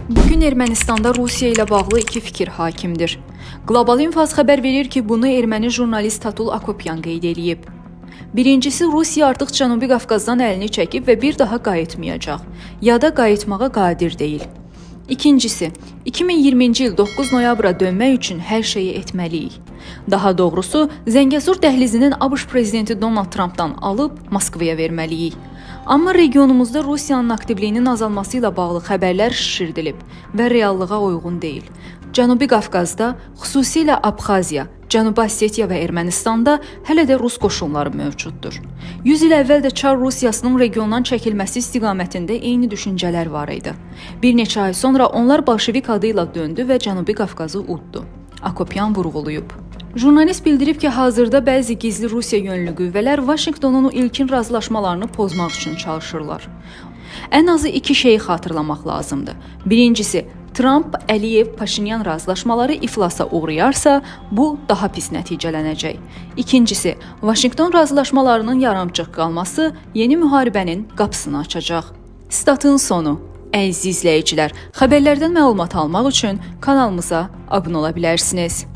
Bugün Ermənistanda Rusiya ilə bağlı iki fikir hakimdir. Qlobal İnfaz xəbər verir ki, bunu erməni jurnalist Tatul Akopyan qeyd edib. Birincisi, Rusiya artıq Cənubi Qafqazdan əlini çəkib və bir daha qayıtmayacaq, ya da qayıtmağa qadir deyil. İkincisi, 2020-ci il 9 noyabra dönmək üçün hər şeyi etməliyik. Daha doğrusu, Zəngəzur dəhlizinin ABŞ prezidenti Donald Trumpdan alıb Moskvaya verməliyik. Amma regionumuzda Rusiyanın aktivliyinin azalması ilə bağlı xəbərlər şişirdilib və reallığa uyğun deyil. Cənubi Qafqazda, xüsusilə Abxaziya, Cənubi Osetiya və Ermənistanda hələ də Rus qoşunları mövcuddur. 100 il əvvəl də Çar Rusiyasının regiondan çəkilməsi istiqamətində eyni düşüncələr var idi. Bir neçə ay sonra onlar Bolşevik adı ilə döndü və Cənubi Qafqazı uddu. Akopyan vurğulayıb. Jurnalist bildirib ki, hazırda bəzi gizli Rusiya yönlü qüvvələr Vaşinqtonun ilkin razılaşmalarını pozmaq üçün çalışırlar. Ən azı iki şeyi xatırlamaq lazımdır. Birincisi, Trump, Əliyev, Paşinyan razılaşmaları iflasa uğrayarsa, bu daha pis nəticələnəcək. İkincisi, Vaşinqton razılaşmalarının yarımçıq qalması yeni müharibənin qapısını açacaq. Statın sonu. Əziz izləyicilər, xəbərlərdən məlumat almaq üçün kanalımıza abunə ola bilərsiniz.